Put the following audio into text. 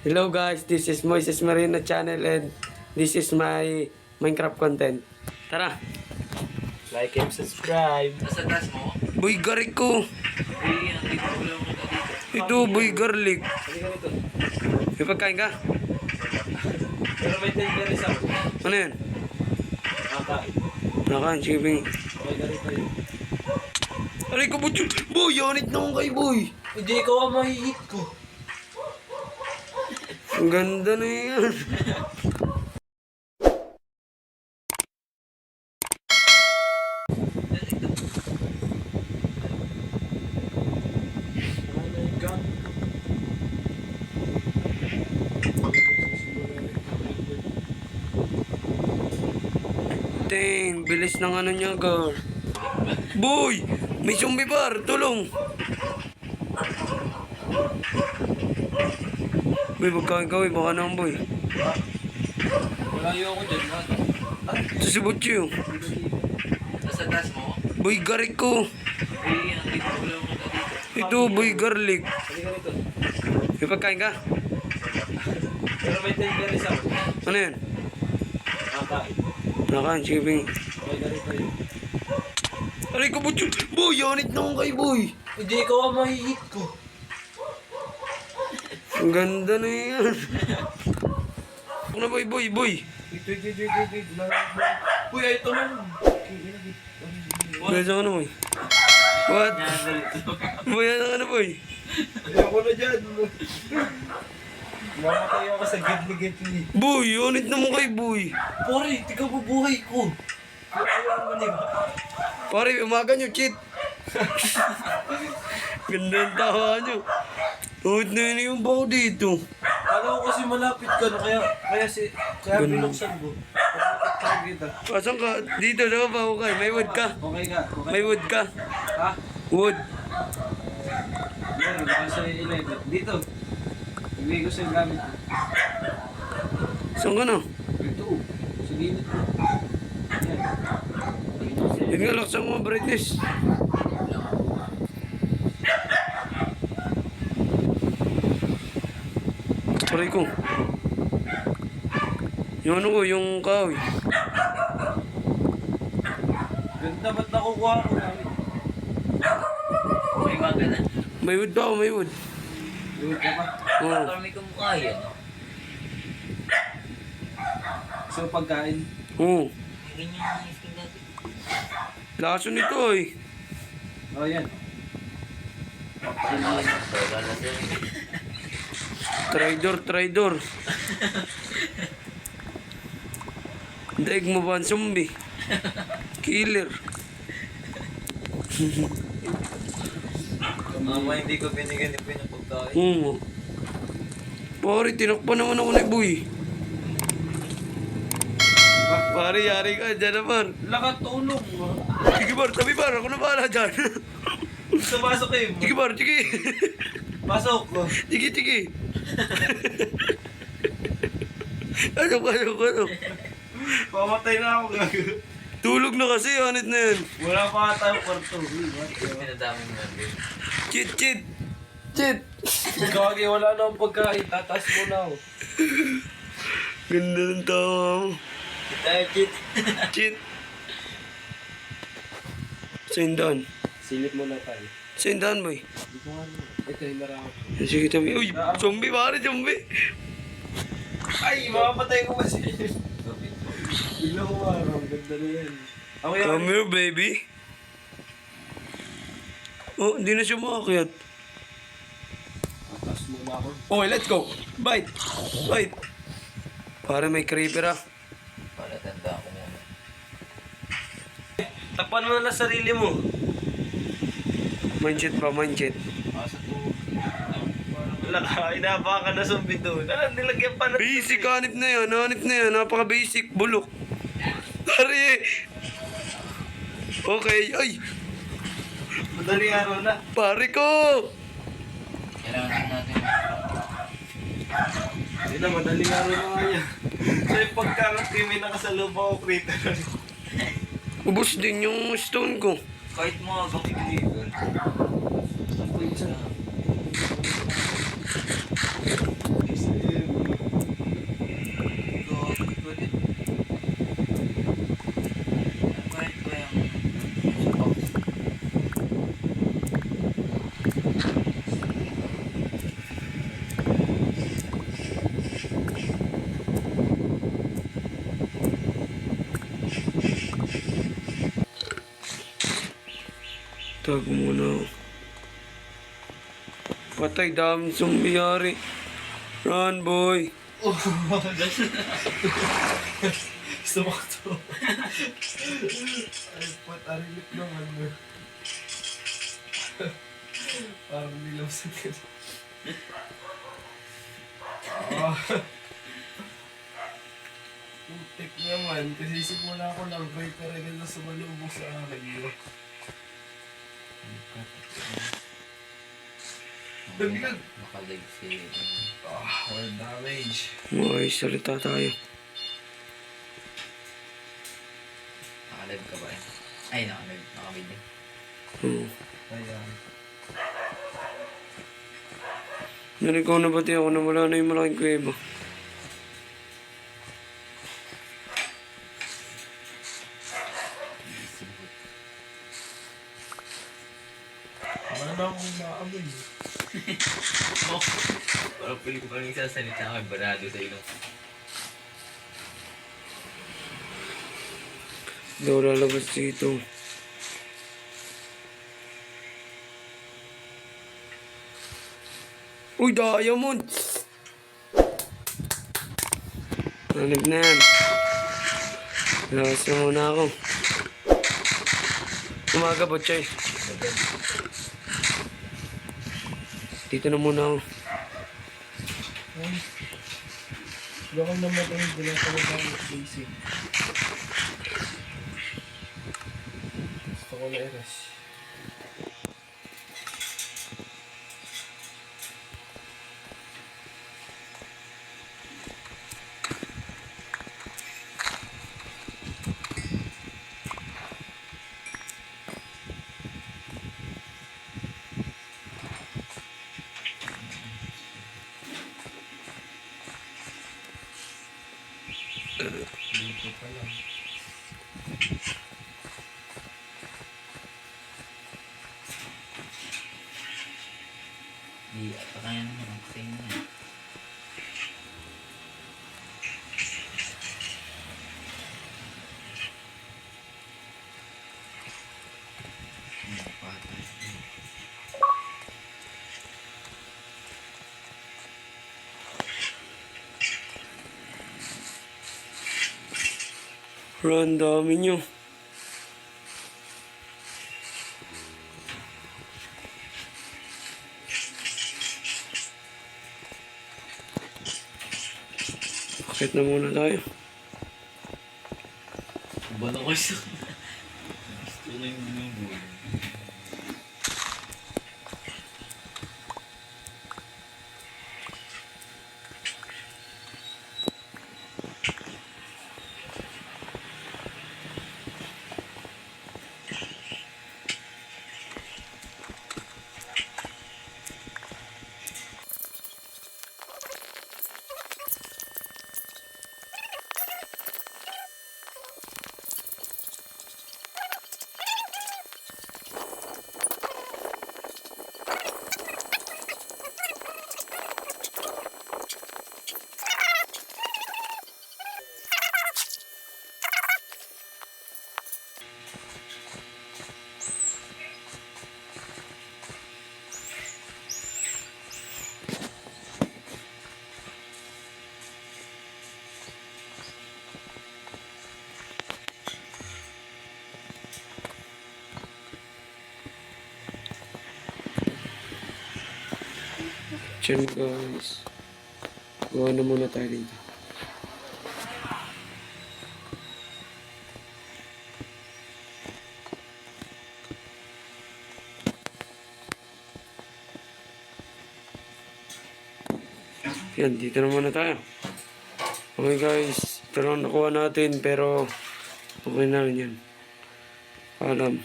Hello guys, this is Moises Marina channel and this is my Minecraft content. Tara! Like and subscribe. Nasa gas mo? Boy, garik ko! Uy, ang dito ko lang kita dito. Ito, boy, garlic. Halika nito. May pagkain ka? Pero may delivery sa Ano yan? kakain. Nakain, sige, bing. Okay, ganito yun. Aray ko, butyo! Boy, yanit na akong kay boy! Hindi ko ang mahihit ko. Ang ganda na yan. Oh my God. Dang, bilis ng ano niya, girl. Boy! May zombie bar! Tulong! Boy, pagkain ka, boy. Baka naman, boy. Malayo ako dyan. Ito si Butyo. Nasa gas mo? Boy, garik ko. Uy, ang dito ko lang kita dito. Ito, boy, garlic. Halika nito. May pagkain ka? Pero may delivery sa Ano yan? kakain. Nakain, sige, bing. Okay, ganito yun. Aray ko, Butyo! Boy, yanit na akong kay boy! Hindi ko ang mahihit ko. Ang ganda na yan. Ano, boy, boy, boy? Wait. Uy, ay ito man. Boy, saan ka na, boy? What? Boy, saan ka na, boy? Ayoko na dyan. Mamatay ako sa gitli-gitli. Boy, yanit na mo kay boy. Pare, tika bubuhay ko. Ayaw mo na. Pare, umaga nyo, cheat. Ganda yung tawa nyo. Tuhod na yun yung baho dito. Kala ko kasi malapit ka no, kaya binuksan ko. Pagkakit kita. Asan ka? Dito na ba ako kay? May wood ka? Okay ka, okay. May wood ka? Ha? Wood. Yan, nasa 11. Dito. Ibigay ko sa gamit ko. Saan ka na? Ito. Sa gilid ko. Yan. Yun nga, laksan mo, brightness. Pare ko. Yung ano ko, yung kahoy. Ganda ba't nakukuha ko gamit? May mga ganun. May wood ba ako? May wood. Luwag ka pa. Oo. Parang may kumukha yan. So pagkain. Oo. May ganyan yung skin dati. Laso nito eh. Oh yan. Tridor. Daig mo ba ang zombie? Killer. Mama, hindi ko binigyan yung pinapagkain. Oo. Pare, tinakpan naman ako ni Boy. Pare, yari ka dyan naman. Lakatulong. Sige bar, tabi bar, ako na bahala dyan. Gusto pasok eh. Sige bar, sige. Pasok. Sige. Ano. Pamatay na ako gago. Tulog na kasi, hanit na yan. Wala pa nga tayong kwarto. Pinadami mo yan. Cheat. Gagi, wala na akong pagkain. Tataas mo na ako. Ganda ng tawa mo. Kit. Cheat. Sindan. Silip mo na tayo. Sindan, boy. Hindi ko nga naman. Ito yung marami. Sige, tabi. Uy, zombie pare, zombie. Ay, makapatay ko kasi. Bigla ko araw. Ganda na yan. Ako yan. Come here, baby. Oh, hindi na siya makakyat. Tataas mo na ako. Okay, let's go. Bite. Pare, may creeper ah. Para tanda ko muna. Takpan mo na lang sarili mo. Mindset. Asa to? Wala ka, inabaka na zombie doon. Nilagyan pa na. Basic, hanip na yan. Napaka-basic. Bulok. Pare. Okay, ay. Madali araw na. Pare ko. Kailangan natin. Hindi na, madali araw na nga yan. So yung pagkangat kayo may nakasalubong ako creator. Ubus din yung stone ko. Kahit mga gawin Isa. Tago muna ako. Patay, daming sumbiyari. Run, boy. Oh, sumakto. Ay, patarilit naman. Parang nilamsan ka. Ah. Putik naman, kasi simula ko lang, right talaga na sumalubog sa akin. Dagdag! Nakalag si... Ah, well damage. May salita tayo. Nakalag ka ba eh? Ay, nakalag. Nakabili. Oo. Ayan. Narinig ko na pati ako na wala na yung malaking kuweba. Wala na akong maamoy. Oh, parang pili ko parang sasalita ako. Barado sa ilong. Hindi ako lalabas dito. Uy, diamond! Hanip na yan. Lakas na muna ako. Umaga po, Choy. Dito na muna ako. Baka namatay, hindi lang talaga ang basic. Gusto ko na i-rest. Dito pa lang. Di, kaya naman ang sa'yo na eh. Patay. Run, dami nyo. Bakit na muna tayo? Bala ko siya. Gusto ko yung buhay. Diyan guys. Gawa na muna tayo dito. Yan, dito na muna tayo. Okay guys, ito lang nakuha natin pero okay na rin yan. Paalam.